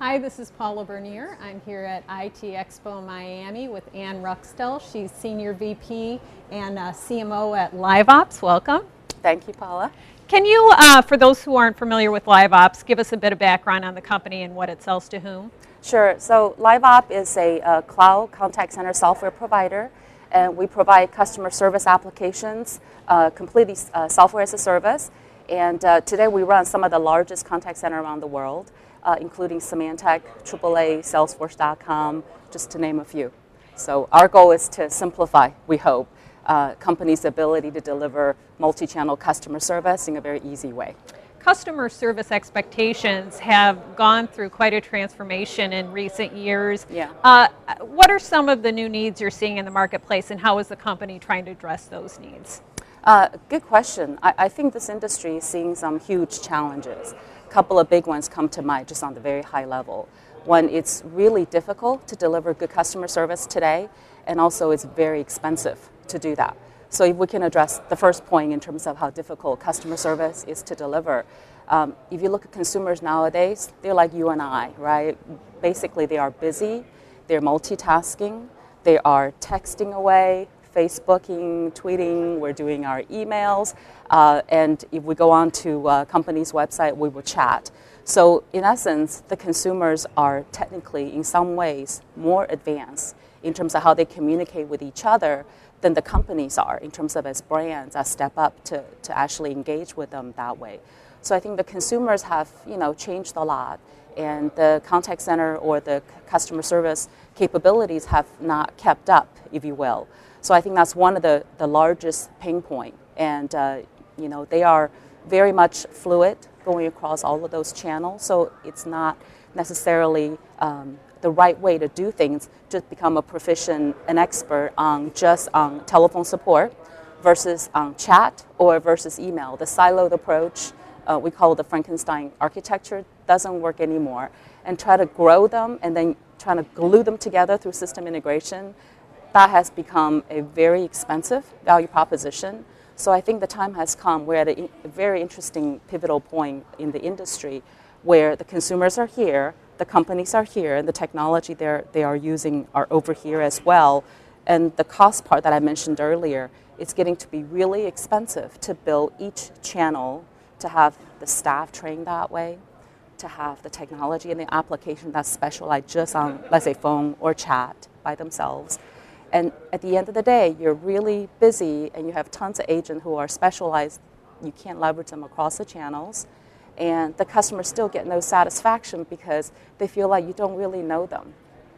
Hi, this is Paula Bernier. I'm here at IT Expo Miami with Sung Ruckstuhl. She's Senior VP and CMO at LiveOps. Welcome. Thank you, Paula. Can you, for those who aren't familiar with LiveOps, give us a bit of background on the company and what it sells to whom? Sure. So LiveOps is a cloud contact center software provider, and we provide customer service applications, completely software as a service. And today we run some of the largest contact center around the world, including Symantec, AAA, Salesforce.com, just to name a few. So our goal is to simplify, we hope, companies' ability to deliver multi-channel customer service in a very easy way. Customer service expectations have gone through quite a transformation in recent years. Yeah. What are some of the new needs you're seeing in the marketplace, and how is the company trying to address those needs? Good question. I think this industry is seeing some huge challenges. A couple of big ones come to mind just on the very high level. One, it's really difficult to deliver good customer service today, and also it's very expensive to do that. So if we can address the first point in terms of how difficult customer service is to deliver, if you look at consumers nowadays, they're like you and I, right? Basically, they are busy, they're multitasking, they are texting away, Facebooking, tweeting, we're doing our emails, and if we go on to a company's website, we will chat. So in essence, the consumers are technically, in some ways, more advanced in terms of how they communicate with each other than the companies are in terms of as brands that step up to actually engage with them that way. So I think the consumers have changed a lot, and the contact center or the customer service capabilities have not kept up, if you will. So I think that's one of the largest pain point, and they are very much fluid going across all of those channels. So it's not necessarily the right way to do things, just become a proficient, an expert on just on telephone support versus on chat or versus email. The siloed approach, we call it the Frankenstein architecture, doesn't work anymore. And try to grow them and then trying to glue them together through system integration, that has become a very expensive value proposition. So I think the time has come. We're at a very interesting pivotal point in the industry where the consumers are here, the companies are here, and the technology they are using are over here as well. And the cost part that I mentioned earlier, it's getting to be really expensive to build each channel, to have the staff trained that way, to have the technology and the application that's specialized just on, let's say, phone or chat by themselves. And at the end of the day, you're really busy and you have tons of agents who are specialized. You can't leverage them across the channels. And the customers still get no satisfaction because they feel like you don't really know them,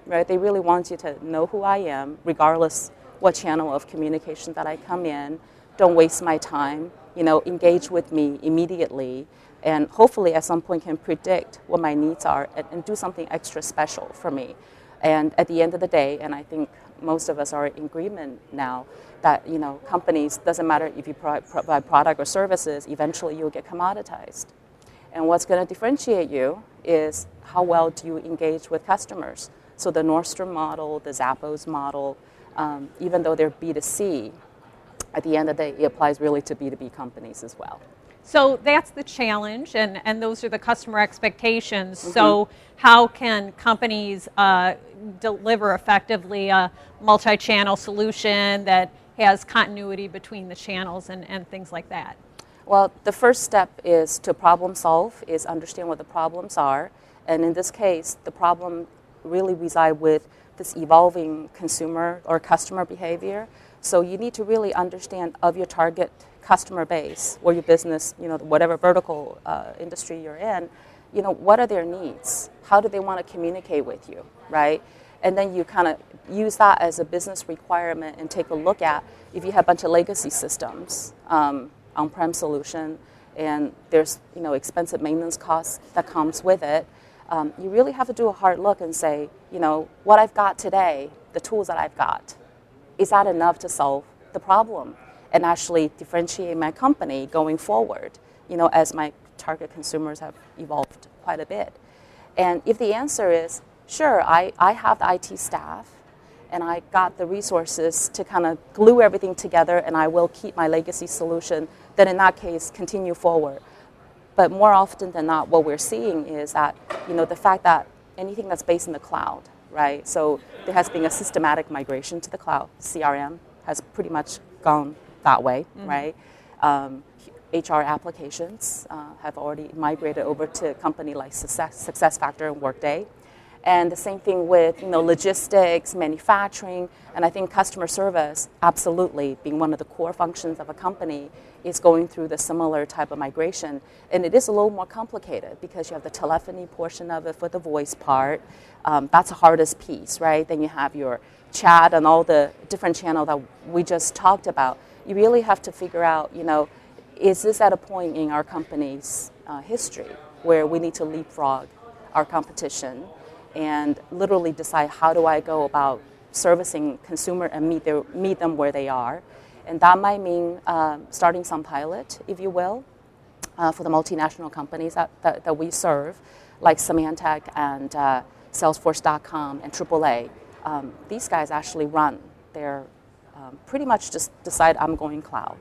right? They really want you to know who I am, regardless what channel of communication that I come in. Don't waste my time, engage with me immediately, and hopefully at some point can predict what my needs are and do something extra special for me. And at the end of the day, and I think most of us are in agreement now that companies, doesn't matter if you provide product or services, eventually you'll get commoditized. And what's going to differentiate you is how well do you engage with customers. So the Nordstrom model, the Zappos model, even though they're B2C, at the end of the day, it applies really to B2B companies as well. So that's the challenge, and those are the customer expectations. Mm-hmm. So how can companies deliver effectively a multi-channel solution that has continuity between the channels and things like that? Well, the first step is to problem solve, is understand what the problems are. And in this case, the problem really resides with this evolving consumer or customer behavior. So you need to really understand of your target customer base or your business, whatever vertical industry you're in, what are their needs? How do they want to communicate with you, right? And then you kind of use that as a business requirement and take a look at if you have a bunch of legacy systems, on-prem solution, and there's expensive maintenance costs that comes with it. You really have to do a hard look and say, what I've got today, the tools that I've got, is that enough to solve the problem and actually differentiate my company going forward, as my target consumers have evolved quite a bit. And if the answer is, sure, I have the IT staff and I got the resources to kind of glue everything together and I will keep my legacy solution, then in that case, continue forward. But more often than not, what we're seeing is that, the fact that anything that's based in the cloud, right? So there has been a systematic migration to the cloud. CRM has pretty much gone that way, right? HR applications have already migrated over to a company like SuccessFactors and Workday. And the same thing with logistics, manufacturing, and I think customer service, absolutely, being one of the core functions of a company, is going through the similar type of migration. And it is a little more complicated because you have the telephony portion of it for the voice part. That's the hardest piece, right? Then you have your chat and all the different channels that we just talked about. You really have to figure out, is this at a point in our company's history where we need to leapfrog our competition and literally decide how do I go about servicing consumer and meet them where they are. And that might mean starting some pilot, if you will, for the multinational companies that we serve, like Symantec and Salesforce.com and AAA. These guys actually run their, pretty much just decide I'm going cloud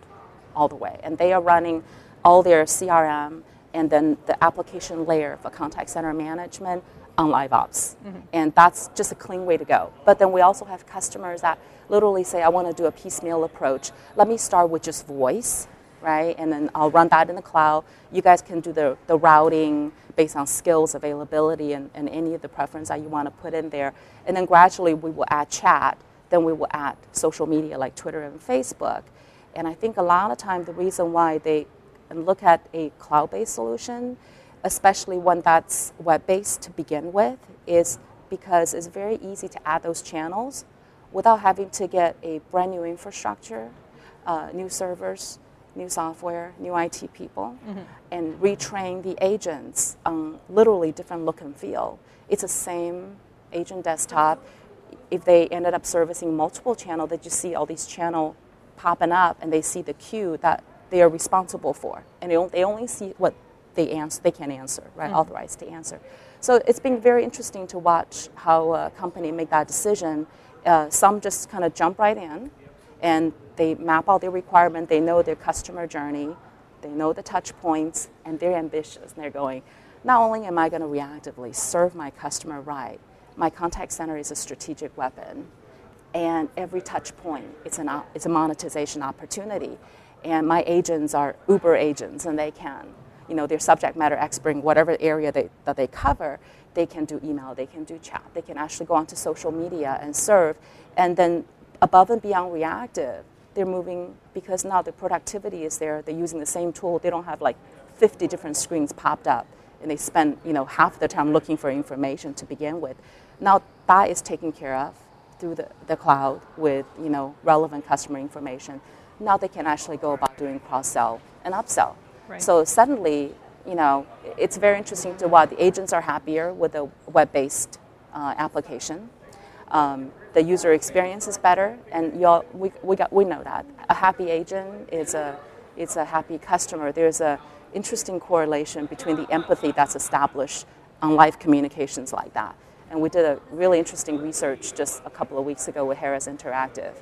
all the way. And they are running all their CRM and then the application layer for contact center management on LiveOps. And that's just a clean way to go. But then we also have customers that literally say, I want to do a piecemeal approach. Let me start with just voice, right? And then I'll run that in the cloud. You guys can do the routing based on skills, availability, and any of the preference that you want to put in there. And then gradually we will add chat. Then we will add social media like Twitter and Facebook. And I think a lot of times the reason why they look at a cloud-based solution, especially one that's web-based to begin with, is because it's very easy to add those channels without having to get a brand new infrastructure, new servers, new software, new IT people, and retrain the agents on literally different look and feel. It's the same agent desktop. If they ended up servicing multiple channels, they just see all these channels popping up and they see the queue that they are responsible for. And they only see what they can answer, right? Authorized to answer. So it's been very interesting to watch how a company make that decision. Some just kind of jump right in and they map out their requirement. They know their customer journey. They know the touch points and they're ambitious. And they're going, not only am I going to reactively serve my customer right, my contact center is a strategic weapon. And every touch point, it's a monetization opportunity. And my agents are Uber agents and they can, their subject matter expert in whatever area that they cover, they can do email, they can do chat, they can actually go onto social media and serve. And then above and beyond reactive, they're moving because now the productivity is there, they're using the same tool, they don't have like 50 different screens popped up and they spend half the time looking for information to begin with. Now that is taken care of through the cloud with relevant customer information. Now they can actually go about doing cross-sell and upsell. Right. So suddenly, it's very interesting to watch. The agents are happier with a web-based application. The user experience is better, and we know that a happy agent is a happy customer. There's a interesting correlation between the empathy that's established on live communications like that. And we did a really interesting research just a couple of weeks ago with Harris Interactive,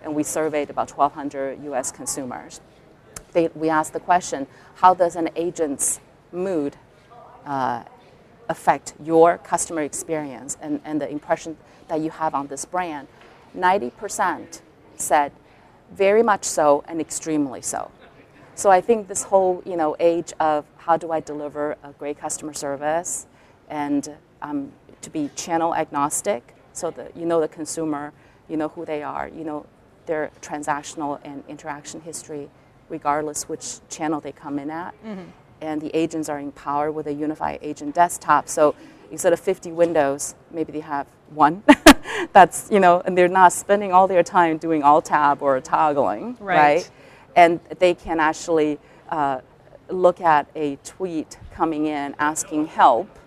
and we surveyed about 1,200 U.S. consumers. We asked the question, how does an agent's mood affect your customer experience and the impression that you have on this brand? 90% said very much so and extremely so. So I think this whole age of how do I deliver a great customer service and to be channel agnostic so that the consumer, who they are, their transactional and interaction history, regardless which channel they come in at. And the agents are empowered with a unified agent desktop. So instead of 50 windows, maybe they have one. That's, and they're not spending all their time doing alt-tab or toggling, right? And they can actually look at a tweet coming in asking help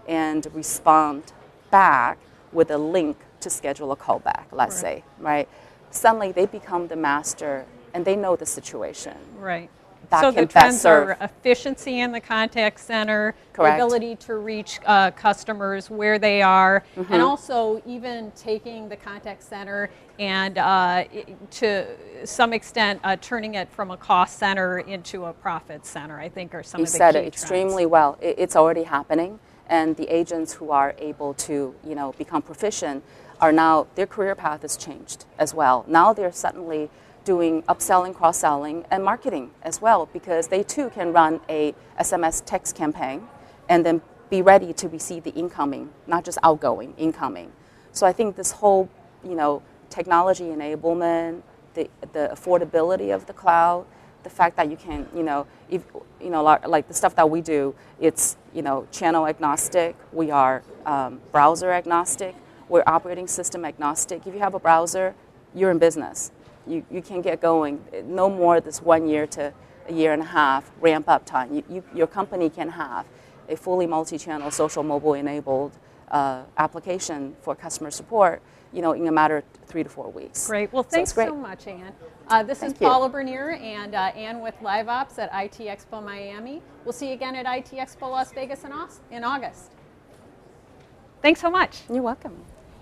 and respond back with a link to schedule a callback, let's say, right? Suddenly they become the master and they know the situation. Right. That so can the trends best serve. are efficiency in the contact center, Correct. The ability to reach customers where they are, and also even taking the contact center and to some extent turning it from a cost center into a profit center, I think are some of the key trends. You said it extremely well. It's already happening. And the agents who are able to, become proficient are now, their career path has changed as well. Now they're suddenly doing upselling, cross-selling, and marketing as well, because they too can run a SMS text campaign and then be ready to receive the incoming, not just outgoing, incoming. So I think this whole, technology enablement, the affordability of the cloud, the fact that you can, like the stuff that we do, it's, channel agnostic, we are browser agnostic, we're operating system agnostic. If you have a browser, you're in business. You can get going. No more this 1 year to a year and a half ramp up time. Your company can have a fully multi-channel social mobile enabled application for customer support, in a matter of 3 to 4 weeks. Great. Well, thanks so much, Ann. This is Paula Bernier and Ann with LiveOps at IT Expo Miami. We'll see you again at IT Expo Las Vegas in August. Thanks so much. You're welcome.